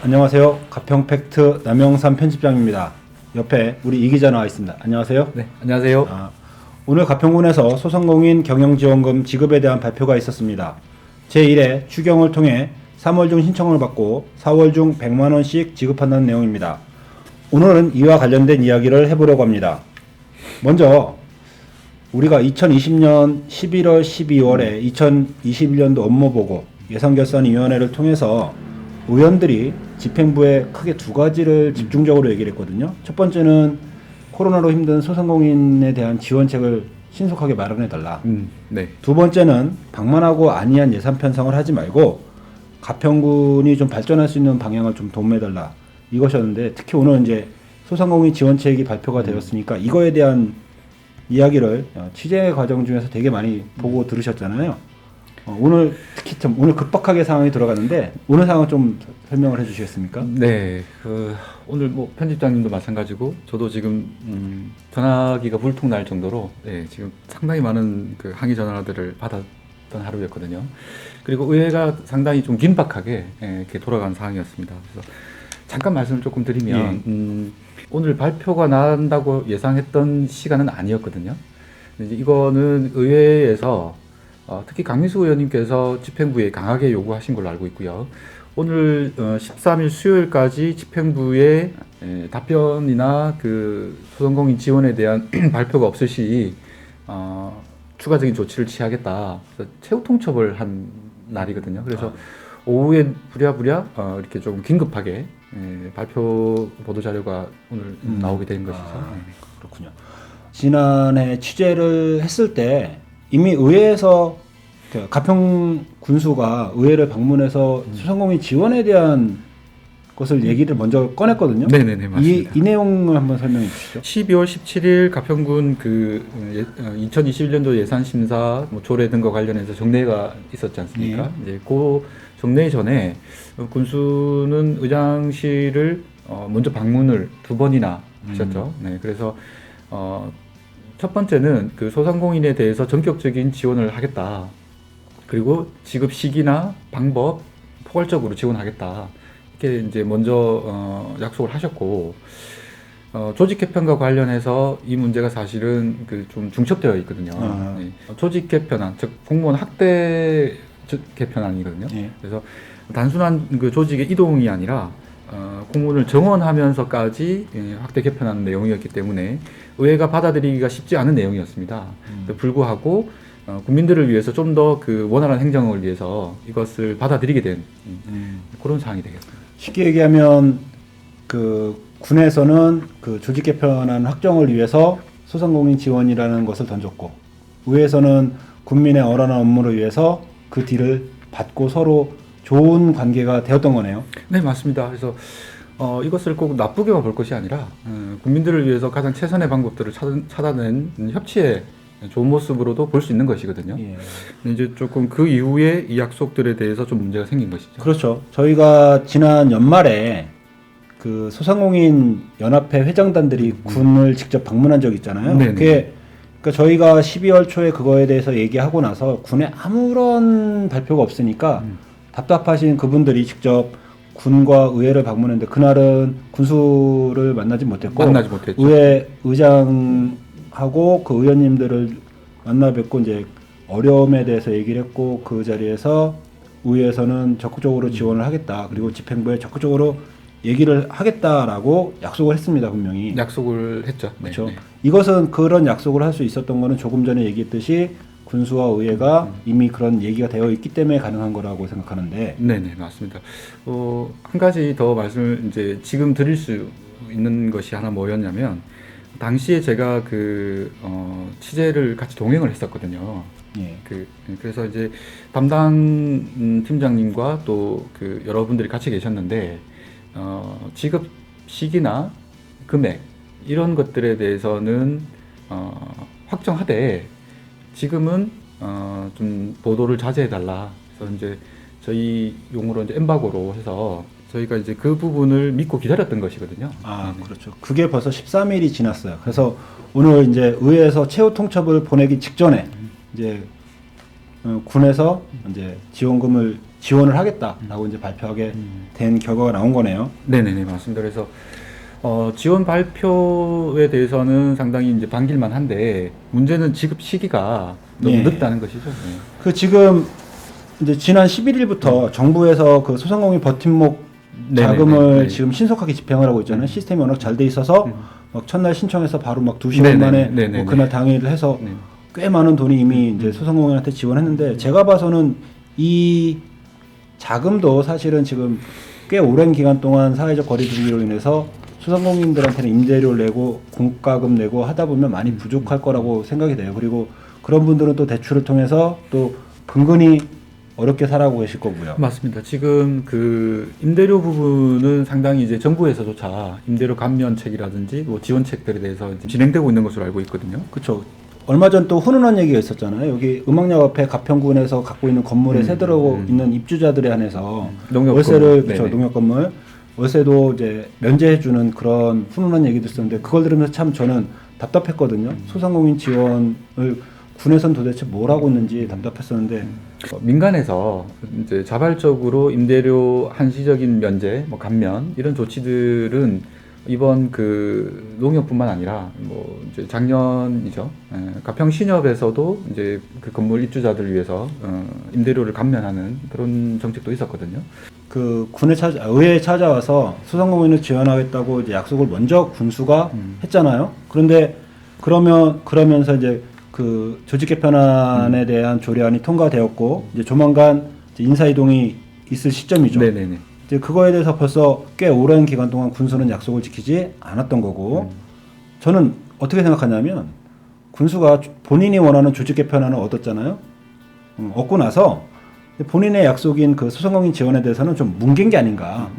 안녕하세요. 가평팩트 남영삼 편집장입니다. 옆에 우리 이 기자 나와 있습니다. 안녕하세요. 네, 안녕하세요. 오늘 가평군에서 소상공인 경영지원금 지급에 대한 발표가 있었습니다. 제1회 추경을 통해 3월 중 신청을 받고 4월 중 100만 원씩 지급한다는 내용입니다. 오늘은 이와 관련된 이야기를 해보려고 합니다. 먼저 우리가 2020년 11월, 12월에 2021년도 업무보고 예산결산위원회를 통해서 의원들이 집행부에 크게 두 가지를 집중적으로 얘기를 했거든요. 첫 번째는 코로나로 힘든 소상공인에 대한 지원책을 신속하게 마련해달라. 네. 두 번째는 방만하고 안이한 예산 편성을 하지 말고 가평군이 좀 발전할 수 있는 방향을 좀 도움해달라. 이것이었는데 특히 오늘 이제 소상공인 지원책이 발표가 되었으니까 이거에 대한 이야기를 취재 과정 중에서 되게 많이 보고 들으셨잖아요. 오늘 특히 좀 오늘 급박하게 상황이 돌아갔는데 오늘 상황 좀 설명을 해주시겠습니까? 네. 오늘 뭐 편집장님도 마찬가지고 저도 지금 전화기가 불통 날 정도로 지금 상당히 많은 그 항의 전화들을 받았던 하루였거든요. 그리고 의회가 상당히 좀 긴박하게 이렇게 돌아간 상황이었습니다. 그래서 잠깐 말씀을 조금 드리면 오늘 발표가 난다고 예상했던 시간은 아니었거든요. 이제 이거는 의회에서 특히 강민수 의원님께서 집행부에 강하게 요구하신 걸로 알고 있고요. 오늘 13일 수요일까지 집행부의 답변이나 그 소상공인 지원에 대한 발표가 없을 시 추가적인 조치를 취하겠다. 그래서 최후 통첩을 한 날이거든요. 그래서 오후에 부랴부랴 이렇게 좀 긴급하게 발표 보도 자료가 오늘 나오게 된 것이죠. 그렇군요. 지난해 취재를 했을 때 이미 의회에서 가평 군수가 의회를 방문해서 소상공인 지원에 대한 것을 얘기를 먼저 꺼냈거든요. 네네네, 맞습니다. 이 내용을 한번 설명해 주시죠. 12월 17일 가평군 2021년도 예산 심사 조례 등과 관련해서 정례가 있었지 않습니까? 이제 그 정례 전에 군수는 의장실을 먼저 방문을 2번이나 하셨죠. 네, 그래서 첫 번째는 그 소상공인에 대해서 전격적인 지원을 하겠다. 그리고 지급 시기나 방법 포괄적으로 지원하겠다. 이렇게 이제 먼저 약속을 하셨고, 조직 개편과 관련해서 이 문제가 사실은 그 좀 중첩되어 있거든요. 네. 조직 개편안, 즉 공무원 학대 개편안이거든요. 그래서 단순한 그 조직의 이동이 아니라 공무원을 정원하면서까지 확대 개편하는 내용이었기 때문에 의회가 받아들이기가 쉽지 않은 내용이었습니다. 불구하고 국민들을 위해서 좀 더 그 원활한 행정을 위해서 이것을 받아들이게 된 그런 상황이 되겠습니다. 쉽게 얘기하면 그 군에서는 그 조직 개편안 확정을 위해서 소상공인 지원이라는 것을 던졌고 의회에서는 국민의 어란한 업무를 위해서 그 딜을 받고 서로 좋은 관계가 되었던 거네요. 네, 맞습니다. 그래서 이것을 꼭 나쁘게만 볼 것이 아니라 국민들을 위해서 가장 최선의 방법들을 찾아낸 협치의 좋은 모습으로도 볼 수 있는 것이거든요. 이제 조금 그 이후에 이 약속들에 대해서 좀 문제가 생긴 것이죠. 그렇죠. 저희가 지난 연말에 그 소상공인 연합회 회장단들이 군을 직접 방문한 적이 있잖아요. 그게 그러니까 저희가 12월 초에 그거에 대해서 얘기하고 나서 군에 아무런 발표가 없으니까 답답하신 그분들이 직접 군과 의회를 방문했는데 그날은 군수를 만나지 못했고 의회 의장하고 그 의원님들을 만나 뵙고 이제 어려움에 대해서 얘기를 했고 그 자리에서 의회에서는 적극적으로 지원을 하겠다. 그리고 집행부에 적극적으로 얘기를 하겠다라고 약속을 했습니다. 분명히. 약속을 했죠. 그렇죠. 이것은 그런 약속을 할 수 있었던 거는 조금 전에 얘기했듯이 군수와 의회가 이미 그런 얘기가 되어 있기 때문에 가능한 거라고 생각하는데. 네네, 맞습니다. 한 가지 더 말씀을 이제 지금 드릴 수 있는 것이 하나 뭐였냐면 당시에 제가 취재를 같이 동행을 했었거든요. 그래서 이제 담당 팀장님과 또 그 여러분들이 같이 계셨는데 지급 시기나 금액 이런 것들에 대해서는 확정하되 지금은 좀 보도를 자제해달라. 그래서 이제 저희 용어로 이제 엠바고로 해서 저희가 이제 그 부분을 믿고 기다렸던 것이거든요. 그렇죠. 그게 벌써 13일이 지났어요. 그래서 오늘 이제 의회에서 최후 통첩을 보내기 직전에 이제 군에서 이제 지원을 하겠다라고 이제 발표하게 된 결과가 나온 거네요. 네네네, 맞습니다. 그래서 지원 발표에 대해서는 상당히 이제 반길만 한데 문제는 지급 시기가 너무 예. 늦다는 것이죠. 네. 그 지금 이제 지난 11일부터 정부에서 그 소상공인 버팀목 자금을 네네네. 지금 신속하게 집행을 하고 있잖아요. 시스템이 워낙 잘 돼 있어서 막 첫날 신청해서 바로 막 2시간 네네. 만에 네네네. 뭐 그날 당일 해서 네. 꽤 많은 돈이 이미 이제 소상공인한테 지원했는데 제가 봐서는 이 자금도 사실은 지금 꽤 오랜 기간 동안 사회적 거리두기로 인해서 소상공인들한테는 임대료를 내고 공과금 내고 하다 보면 많이 부족할 거라고 생각이 돼요. 그리고 그런 분들은 또 대출을 통해서 또 근근히 어렵게 살아가고 계실 거고요. 맞습니다. 지금 그 임대료 부분은 상당히 이제 정부에서조차 임대료 감면책이라든지 뭐 지원책들에 대해서 이제 진행되고 있는 것으로 알고 있거든요. 그렇죠. 얼마 전 또 훈훈한 얘기가 있었잖아요. 여기 음악역 앞에 가평군에서 갖고 있는 건물에 세들어오고 있는 입주자들에 한해서 농협 월세를 건물. 그렇죠. 네네. 농협 건물 월세도 이제 면제해주는 그런 훈훈한 얘기도 있었는데 그걸 들으면서 참 저는 답답했거든요. 소상공인 지원을 군에선 도대체 뭘 하고 있는지 답답했었는데 민간에서 이제 자발적으로 임대료 한시적인 면제, 뭐 감면 이런 조치들은 이번 그 농협뿐만 아니라 뭐 이제 작년이죠. 가평 신협에서도 이제 그 건물 입주자들을 위해서 임대료를 감면하는 그런 정책도 있었거든요. 그 의회에 찾아와서 소상공인을 지원하겠다고 이제 약속을 먼저 군수가 했잖아요. 그런데 그러면서 이제 그 조직 개편안에 대한 조례안이 통과되었고 이제 조만간 이제 인사이동이 있을 시점이죠. 네네네. 이제 그거에 대해서 벌써 꽤 오랜 기간 동안 군수는 약속을 지키지 않았던 거고 저는 어떻게 생각하냐면 군수가 본인이 원하는 조직 개편안을 얻었잖아요. 얻고 나서 본인의 약속인 그 소상공인 지원에 대해서는 좀 뭉갠 게 아닌가.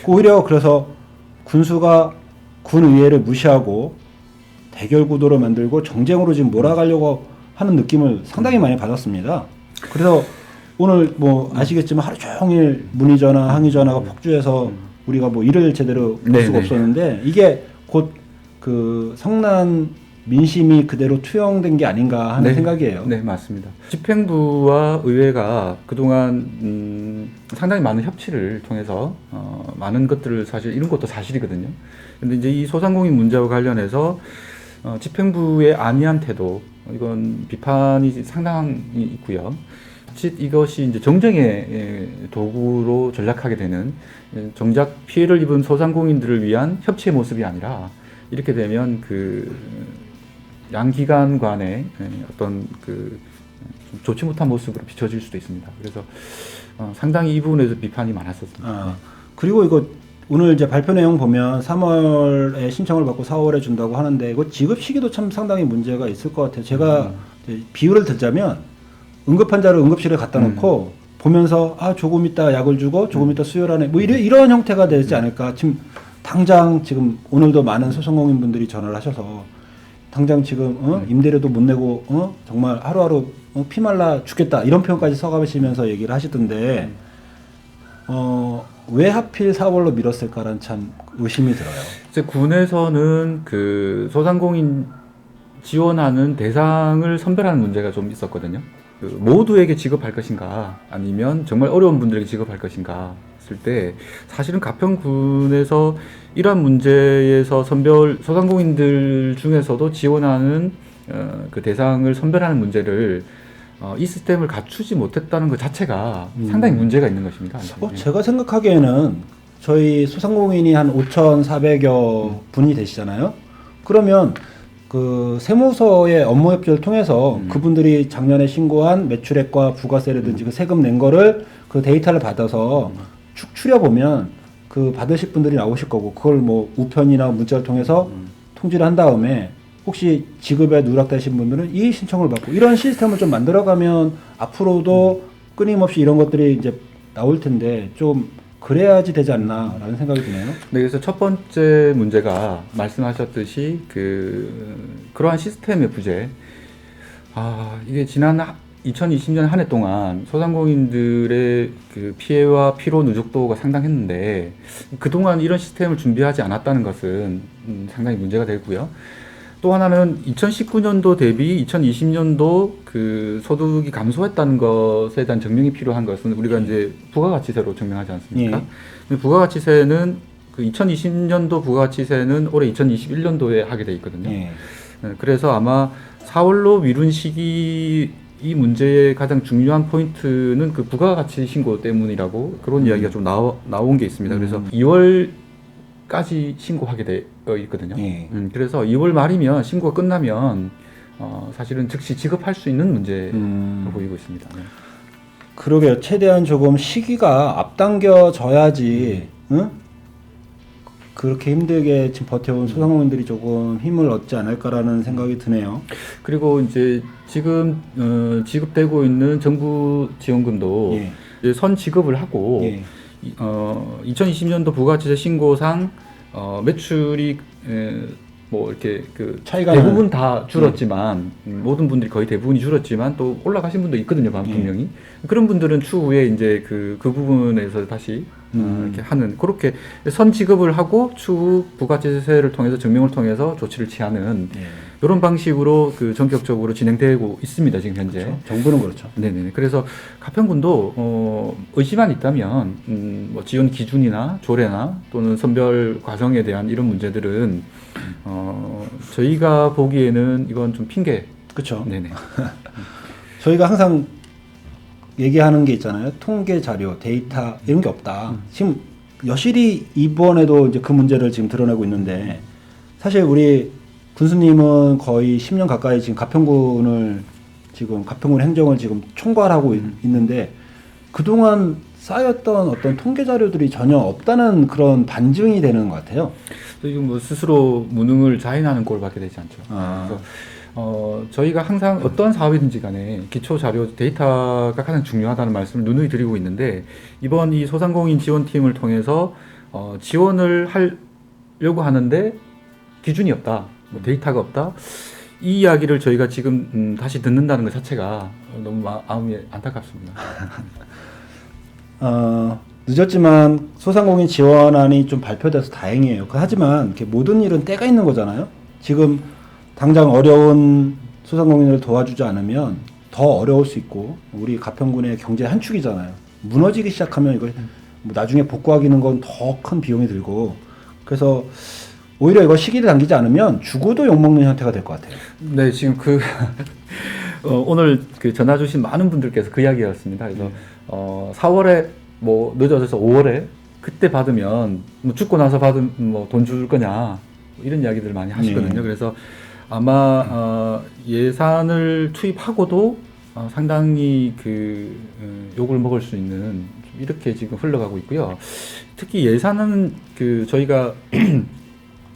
오히려 그래서 군수가 군의회를 무시하고 대결 구도로 만들고 정쟁으로 지금 몰아가려고 하는 느낌을 상당히 많이 받았습니다. 그래서 오늘 뭐 아시겠지만 하루 종일 문의 전화, 항의 전화가 폭주해서 우리가 뭐 일을 제대로 볼 수가 없었는데 이게 곧 그 성난 민심이 그대로 투영된 게 아닌가 하는 생각이에요. 네, 맞습니다. 집행부와 의회가 그동안 상당히 많은 협치를 통해서 많은 것들을 사실 이룬 것도 사실이거든요. 근데 이제 이 소상공인 문제와 관련해서 집행부의 안이한 태도 이건 비판이 상당히 있고요. 이것이 이제 정쟁의 도구로 전락하게 되는 정작 피해를 입은 소상공인들을 위한 협치의 모습이 아니라 이렇게 되면 그 양기관 간의 어떤 그 좋지 못한 모습으로 비춰질 수도 있습니다. 그래서 상당히 이 부분에서 비판이 많았었습니다. 그리고 이거 오늘 이제 발표 내용 보면 3월에 신청을 받고 4월에 준다고 하는데 이거 지급 시기도 참 상당히 문제가 있을 것 같아요. 제가 이제 비유를 들자면 응급 환자를 응급실에 갖다 놓고 보면서 조금 있다 약을 주고 조금 있다 수혈하네 뭐 이런 형태가 되지 않을까. 지금 당장 지금 오늘도 많은 소상공인 분들이 전화를 하셔서 당장 지금 임대료도 못 내고 정말 하루하루 피말라 죽겠다 이런 표현까지 써가시면서 얘기를 하시던데 왜 하필 4월로 미뤘을까라는 참 의심이 들어요. 이제 군에서는 그 소상공인 지원하는 대상을 선별하는 문제가 좀 있었거든요. 그 모두에게 지급할 것인가 아니면 정말 어려운 분들에게 지급할 것인가 했을 때 사실은 가평군에서 이러한 문제에서 소상공인들 중에서도 지원하는 그 대상을 선별하는 문제를 이 시스템을 갖추지 못했다는 것 자체가 상당히 문제가 있는 것입니다. 제가 생각하기에는 저희 소상공인이 한 5,400여 분이 되시잖아요. 그러면 그 세무서의 업무 협조를 통해서 그분들이 작년에 신고한 매출액과 부가세라든지 그 세금 낸 거를 그 데이터를 받아서 추려 보면 그 받으실 분들이 나오실 거고 그걸 뭐 우편이나 문자를 통해서 통지를 한 다음에 혹시 지급에 누락되신 분들은 이의 신청을 받고 이런 시스템을 좀 만들어가면 앞으로도 끊임없이 이런 것들이 이제 나올 텐데 좀 그래야지 되지 않나라는 생각이 드네요. 네, 그래서 첫 번째 문제가 말씀하셨듯이 그러한 시스템의 부재. 이게 지난 2020년 한 해 동안 소상공인들의 그 피해와 피로 누적도가 상당했는데 그동안 이런 시스템을 준비하지 않았다는 것은 상당히 문제가 되고요. 또 하나는 2019년도 대비 2020년도 그 소득이 감소했다는 것에 대한 증명이 필요한 것은 우리가 이제 부가가치세로 증명하지 않습니까? 근데 부가가치세는 그 2020년도 부가가치세는 올해 2021년도에 하게 돼 있거든요. 그래서 아마 4월로 미룬 시기 이 문제의 가장 중요한 포인트는 그 부가가치 신고 때문이라고 그런 이야기가 좀 나온 게 있습니다. 그래서 2월까지 신고하게 되어 있거든요. 그래서 2월 말이면 신고가 끝나면 사실은 즉시 지급할 수 있는 문제로 보이고 있습니다. 네. 그러게요. 최대한 조금 시기가 앞당겨져야지 응? 그렇게 힘들게 지금 버텨온 소상공인들이 조금 힘을 얻지 않을까라는 생각이 드네요. 그리고 이제 지금 지급되고 있는 정부 지원금도 이제 선 지급을 하고 2020년도 부가가치세 신고상 매출이 뭐 이렇게 그 차이가 대부분 다 줄었지만 모든 분들이 거의 대부분이 줄었지만 또 올라가신 분도 있거든요, 분명히. 그런 분들은 추후에 이제 그 부분에서 다시 이렇게 하는 그렇게 선 지급을 하고 추후 부가가치세를 통해서 증명을 통해서 조치를 취하는 이런 방식으로 그 전격적으로 진행되고 있습니다, 지금 현재. 그렇죠. 정부는 그렇죠. 네네. 그래서 가평군도 의지만 있다면 뭐 지원 기준이나 조례나 또는 선별 과정에 대한 이런 문제들은 저희가 보기에는 이건 좀 핑계. 그렇죠. 네네. 저희가 항상 얘기하는 게 있잖아요. 통계 자료, 데이터 이런 게 없다. 지금 여실히 이번에도 이제 그 문제를 지금 드러내고 있는데 사실 우리 군수님은 거의 10년 가까이 지금 가평군 행정을 지금 총괄하고 있는데 그동안 쌓였던 어떤 통계 자료들이 전혀 없다는 그런 반증이 되는 것 같아요. 지금 뭐 스스로 무능을 자인하는 꼴을 받게 되지 않죠. 그래서 저희가 항상 어떤 사업이든지 간에 기초 자료 데이터가 가장 중요하다는 말씀을 누누이 드리고 있는데 이번 이 소상공인 지원팀을 통해서 지원을 하려고 하는데 기준이 없다, 뭐 데이터가 없다. 이 이야기를 저희가 지금 다시 듣는다는 것 자체가 너무 마음이 안타깝습니다. 늦었지만 소상공인 지원안이 좀 발표돼서 다행이에요. 하지만 이렇게 모든 일은 때가 있는 거잖아요. 지금 당장 어려운 소상공인을 도와주지 않으면 더 어려울 수 있고 우리 가평군의 경제 한 축이잖아요. 무너지기 시작하면 이걸 뭐 나중에 복구하기는 건 더 큰 비용이 들고 그래서 오히려 이거 시기를 당기지 않으면 죽어도 욕먹는 형태가 될 것 같아요. 네, 지금 오늘 그 전화 주신 많은 분들께서 그 이야기였습니다. 그래서 4월에 뭐 늦어져서 5월에 그때 받으면 뭐 죽고 나서 받으면 뭐 돈 줄 거냐 이런 이야기들을 많이 하시거든요. 그래서 아마 예산을 투입하고도 상당히 그 욕을 먹을 수 있는 이렇게 지금 흘러가고 있고요. 특히 예산은 그 저희가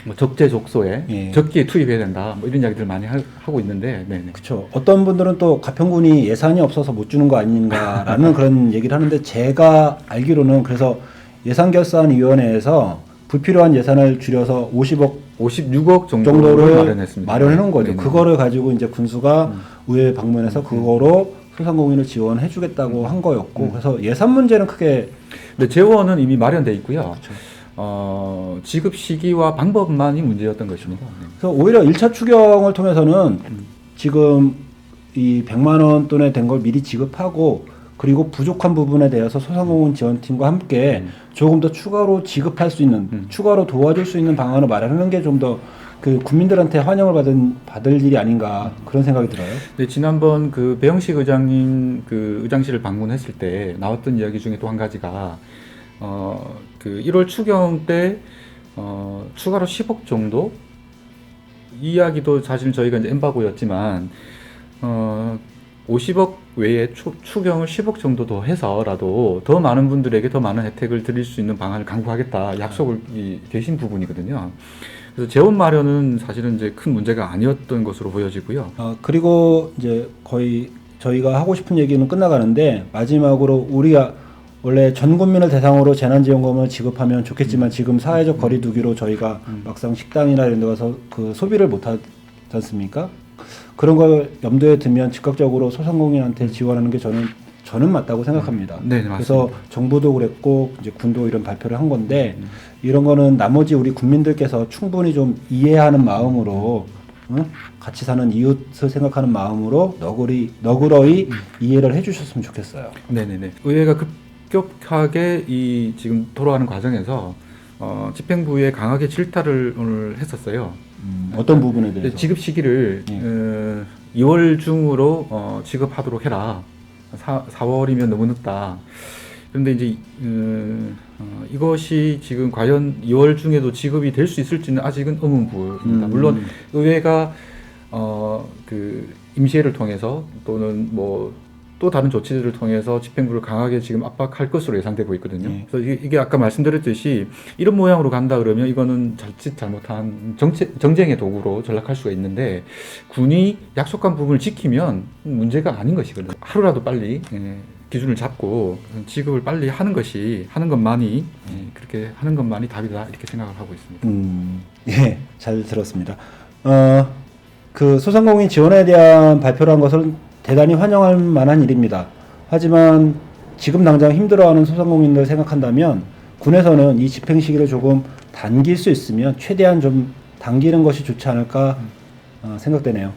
뭐 적재적소에 적기에 투입해야 된다. 뭐 이런 이야기들 많이 하고 있는데, 네네. 그렇죠. 어떤 분들은 또 가평군이 예산이 없어서 못 주는 거 아닌가라는 그런 얘기를 하는데 제가 알기로는 그래서 예산결산위원회에서 불필요한 예산을 줄여서 56억 정도를 마련해 놓은 거죠. 네네. 그거를 가지고 이제 군수가 의회 방문해서 그거로 소상공인을 지원해 주겠다고 한 거였고 그래서 예산 문제는 크게 네, 재원은 이미 마련돼 있고요. 그렇죠. 지급 시기와 방법만이 문제였던 것입니다. 그래서 오히려 1차 추경을 통해서는 지금 이 100만 원 돈에 된 걸 미리 지급하고 그리고 부족한 부분에 대해서 소상공인 지원팀과 함께 조금 더 추가로 지급할 수 있는 추가로 도와줄 수 있는 방안을 마련하는 게 좀 더 그 국민들한테 환영을 받을 일이 아닌가 그런 생각이 들어요. 네, 지난번 그 배영식 의장님 그 의장실을 방문했을 때 나왔던 이야기 중에 또 한 가지가 그 1월 추경 때 추가로 10억 정도 이 이야기도 사실 저희가 이제 엠바고였지만 50억 외에 추경을 10억 정도 더 해서라도 더 많은 분들에게 더 많은 혜택을 드릴 수 있는 방안을 강구하겠다 약속을 계신 부분이거든요. 그래서 재원 마련은 사실은 이제 큰 문제가 아니었던 것으로 보여지고요. 그리고 이제 거의 저희가 하고 싶은 얘기는 끝나가는데 마지막으로 우리가 원래 전 국민을 대상으로 재난지원금을 지급하면 좋겠지만 지금 사회적 거리두기로 저희가 막상 식당이나 이런 데 가서 그 소비를 못 하지 않습니까? 그런 걸 염두에 두면 즉각적으로 소상공인한테 지원하는 게 저는 맞다고 생각합니다. 네, 맞습니다. 그래서 정부도 그랬고 이제 군도 이런 발표를 한 건데 이런 거는 나머지 우리 국민들께서 충분히 좀 이해하는 마음으로 같이 사는 이웃을 생각하는 마음으로 너그러이 이해를 해주셨으면 좋겠어요. 네네네. 의회가 급격하게 이 지금 돌아가는 과정에서 집행부에 강하게 질타를 오늘 했었어요. 어떤 부분에 대해서? 지급 시기를 2월 중으로 지급하도록 해라. 4월이면 너무 늦다. 그런데 이제 이것이 지금 과연 2월 중에도 지급이 될 수 있을지는 아직은 의문부입니다. 물론 의회가 그 임시회를 통해서 또는 뭐 또 다른 조치들을 통해서 집행부를 강하게 지금 압박할 것으로 예상되고 있거든요. 그래서 이게 아까 말씀드렸듯이 이런 모양으로 간다 그러면 이거는 자칫 잘못한 정쟁의 도구로 전락할 수가 있는데 군이 약속한 부분을 지키면 문제가 아닌 것이거든요. 하루라도 빨리 기준을 잡고 지급을 빨리 하는 것만이 그렇게 하는 것만이 답이다 이렇게 생각을 하고 있습니다. 예, 잘 들었습니다. 그 소상공인 지원에 대한 발표를 한 것은 대단히 환영할 만한 일입니다. 하지만 지금 당장 힘들어하는 소상공인들 생각한다면 군에서는 이 집행 시기를 조금 당길 수 있으면 최대한 좀 당기는 것이 좋지 않을까 생각되네요.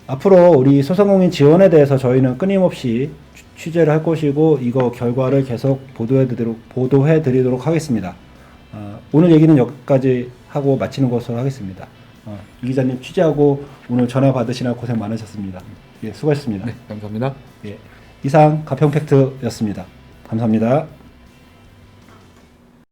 앞으로 우리 소상공인 지원에 대해서 저희는 끊임없이 취재를 할 것이고 이거 결과를 계속 보도해 드리도록 하겠습니다. 오늘 얘기는 여기까지 하고 마치는 것으로 하겠습니다. 이 기자님 취재하고 오늘 전화 받으시느라 고생 많으셨습니다. 예, 수고하셨습니다. 네, 감사합니다. 예, 이상 가평팩트였습니다. 감사합니다.